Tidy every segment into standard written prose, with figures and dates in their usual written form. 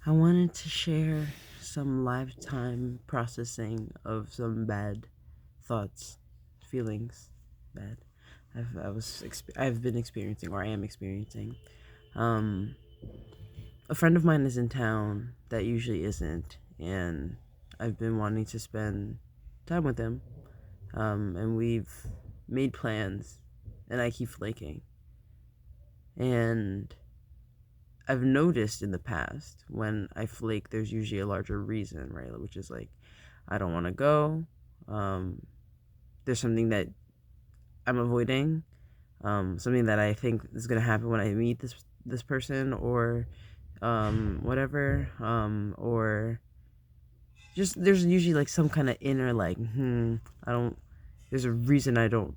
I wanted to share some lifetime processing of some bad thoughts, feelings, bad. I've been experiencing, or I am experiencing. Um, a friend of mine is in town that usually isn't, and I've been wanting to spend time with him. And we've made plans, and I keep flaking. And I've noticed in the past when I flake, there's usually a larger reason, right? Which is like, I don't want to go. Um, there's something that I'm avoiding. Something that I think is gonna happen when I meet this person, or whatever. Or just there's usually like some kind of inner like, I don't. There's a reason I don't,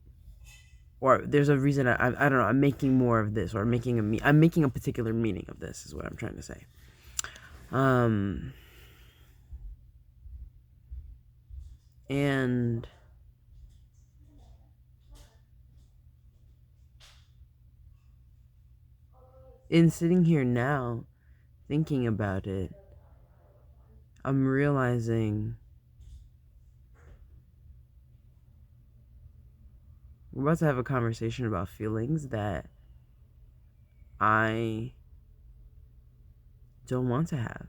or there's a reason I don't know. I'm making more of this, or I'm making a particular meaning of this. Is what I'm trying to say. Um, and in sitting here now, thinking about it, I'm realizing we're about to have a conversation about feelings that I don't want to have.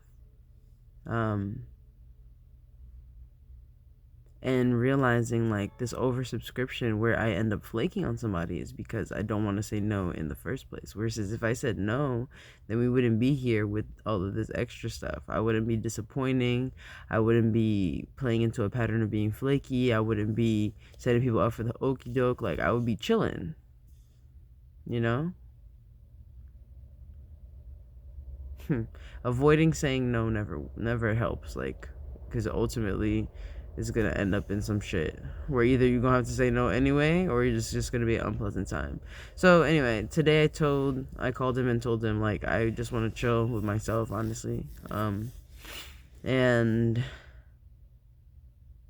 Um, and realizing like this oversubscription where I end up flaking on somebody is because I don't want to say no in the first place. Whereas if I said no, then we wouldn't be here with all of this extra stuff. I wouldn't be disappointing. I wouldn't be playing into a pattern of being flaky. I wouldn't be setting people up for the okey doke. Like I would be chilling, you know? Avoiding saying no never helps, like, because ultimately it's gonna end up in some shit where either you're gonna have to say no anyway, or you're just gonna be an unpleasant time. So anyway, today I called him and told him like I just want to chill with myself, honestly. And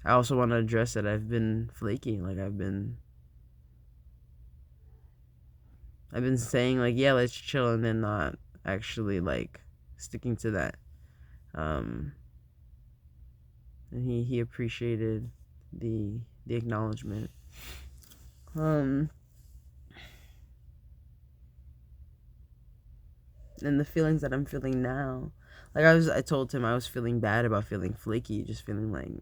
I also want to address that I've been flaky. Like I've been saying like, yeah, let's chill, and then not actually like sticking to that. um and he appreciated the acknowledgement. um and the feelings that I'm feeling now, like I told him I was feeling bad about feeling flaky, just feeling like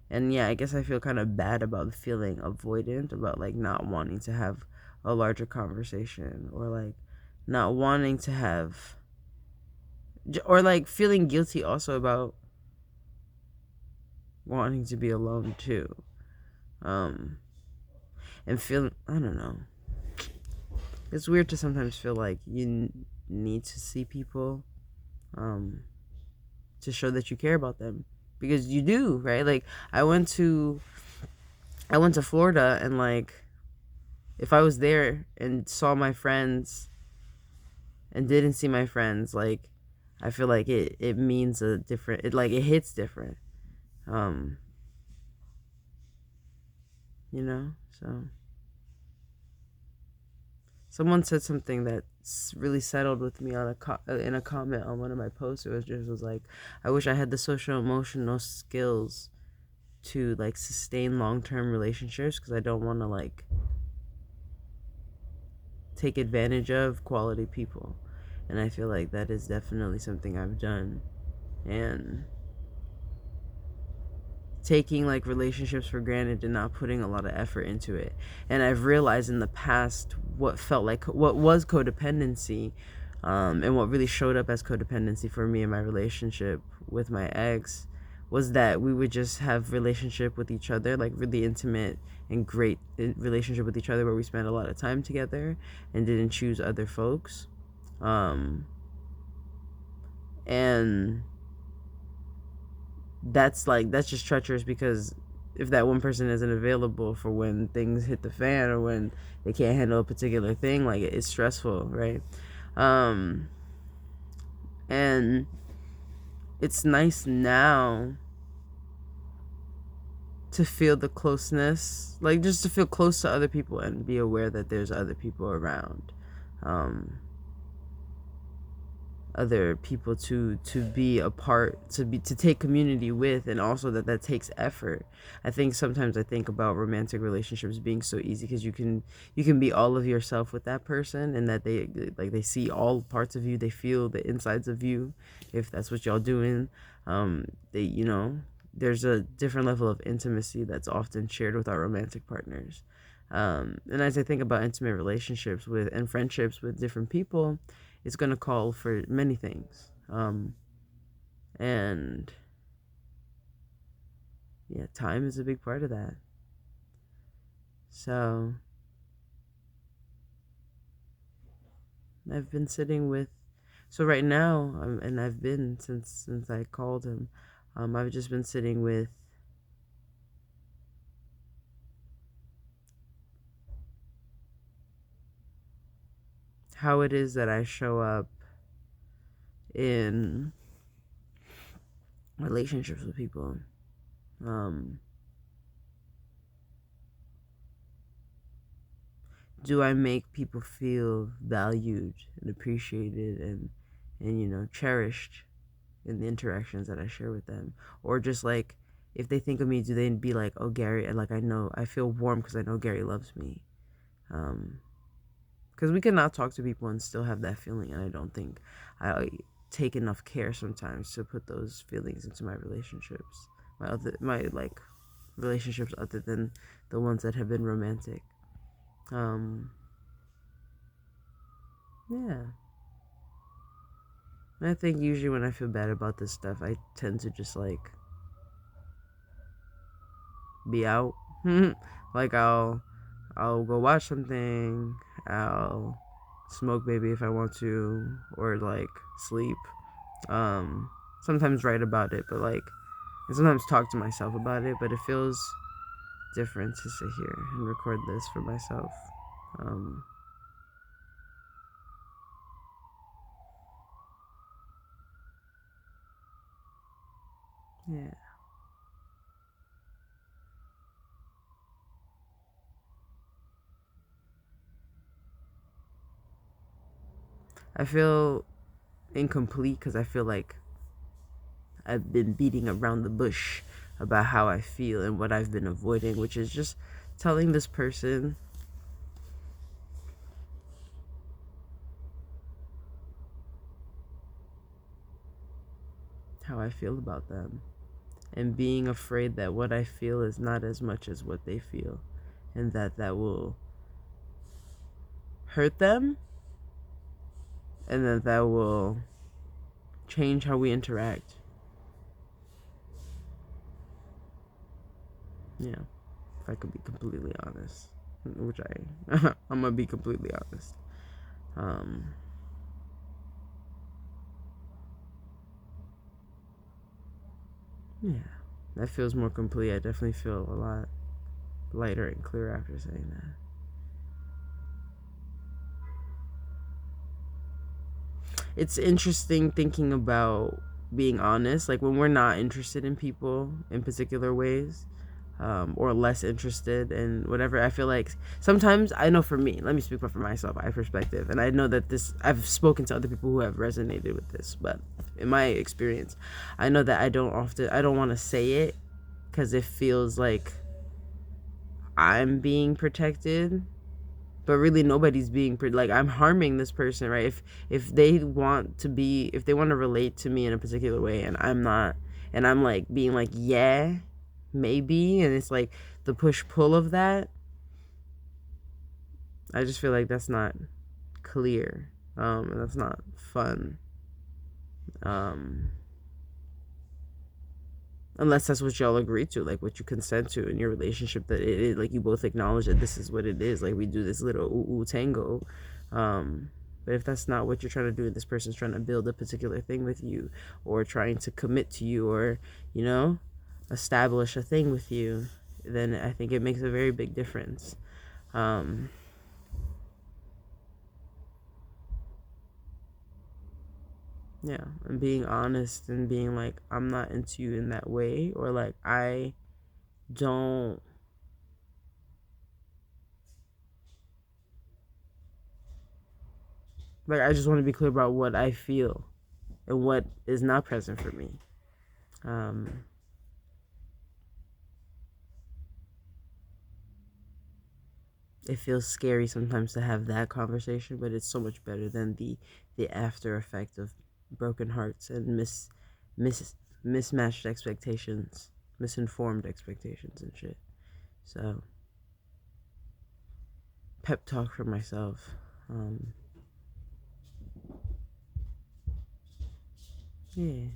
and yeah, I guess I feel kind of bad about feeling avoidant, about like not wanting to have a larger conversation, or like not wanting to have, or like feeling guilty also about wanting to be alone too. um and feeling, I don't know, it's weird to sometimes feel like you need to see people, um to show that you care about them, because you do, right? Like I went to I went to Florida, and like if I was there and saw my friends and didn't see my friends, like I feel like it means a different, it hits different. um so someone said something that really settled with me on in a comment on one of my posts. It was like, I wish I had the social emotional skills to like sustain long-term relationships, because I don't want to like take advantage of quality people. And I feel like that is definitely something I've done. And taking like relationships for granted and not putting a lot of effort into it. And I've realized in the past what was codependency, and what really showed up as codependency for me in my relationship with my ex, was that we would just have relationship with each other, like really intimate and great relationship with each other, where we spent a lot of time together and didn't choose other folks. Um and that's just treacherous, because if that one person isn't available for when things hit the fan, or when they can't handle a particular thing, like it's stressful, right? um and it's nice now to feel the closeness, like just to feel close to other people and be aware that there's other people around. um other people to be a part, to take community with, and also that takes effort. I think sometimes I think about romantic relationships being so easy because you can be all of yourself with that person, and that they see all parts of you, they feel the insides of you, if that's what y'all doing. They there's a different level of intimacy that's often shared with our romantic partners. And as I think about intimate relationships with and friendships with different people, it's going to call for many things. And yeah, time is a big part of that. So I've been sitting with, so right now, and I've been since I called him, I've just been sitting with how it is that I show up in relationships with people. Um, do I make people feel valued and appreciated and cherished in the interactions that I share with them? Or just like, if they think of me, do they be like, oh, Gary, and like, I feel warm because I know Gary loves me. Because we cannot talk to people and still have that feeling, and I don't think I take enough care sometimes to put those feelings into my relationships, my like relationships other than the ones that have been romantic. um yeah, and I think usually when I feel bad about this stuff, I tend to just like be out. Like I'll go watch something, I'll smoke maybe if I want to, or like sleep. Sometimes write about it, but like, and sometimes talk to myself about it, but it feels different to sit here and record this for myself. um yeah, I feel incomplete because I feel like I've been beating around the bush about how I feel and what I've been avoiding, which is just telling this person how I feel about them, and being afraid that what I feel is not as much as what they feel, and that will hurt them, and that will change how we interact. Yeah, if I could be completely honest, which I'm gonna be completely honest. Um, yeah, that feels more complete. I definitely feel a lot lighter and clearer after saying that. It's interesting thinking about being honest, like when we're not interested in people in particular ways, or less interested in whatever. I feel like sometimes, I know for me, let me speak for myself, I have perspective, and I know that this, I've spoken to other people who have resonated with this, but in my experience, I know that I don't want to say it because it feels like I'm being protected, but really nobody's being like, I'm harming this person, right? If they want to be, if they want to relate to me in a particular way, and I'm not, and I'm like being like, yeah, maybe, and it's like the push pull of that, I just feel like that's not clear, and that's not fun, um unless that's what y'all agree to, like what you consent to in your relationship, that it is like you both acknowledge that this is what it is, like we do this little ooh ooh tango. But if that's not what you're trying to do, and this person's trying to build a particular thing with you, or trying to commit to you, or you know establish a thing with you, then I think it makes a very big difference. um yeah, and being honest and being like, I'm not into you in that way, or like I don't, like I just want to be clear about what I feel. and what is not present for me. Um, it feels scary sometimes to have that conversation, but it's so much better than the after effect of broken hearts and mis mismatched expectations, misinformed expectations and shit. So, pep talk for myself. Um, yeah.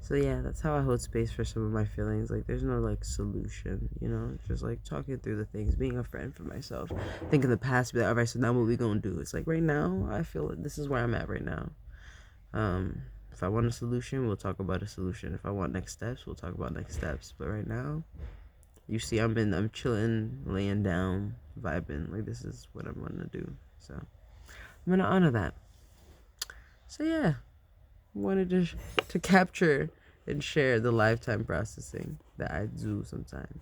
So yeah, that's how I hold space for some of my feelings. Like, there's no like solution, you know. It's just like talking through the things, being a friend for myself. Think in the past, be like, all right, so now what we gonna do? It's like right now, I feel like this is where I'm at right now. Um, if I want a solution, we'll talk about a solution. If I want next steps, we'll talk about next steps. But right now, you see, I'm chilling, laying down, vibing. Like, this is what I'm gonna do. So I'm gonna honor that. So yeah, wanted to capture and share the lifetime processing that I do sometimes.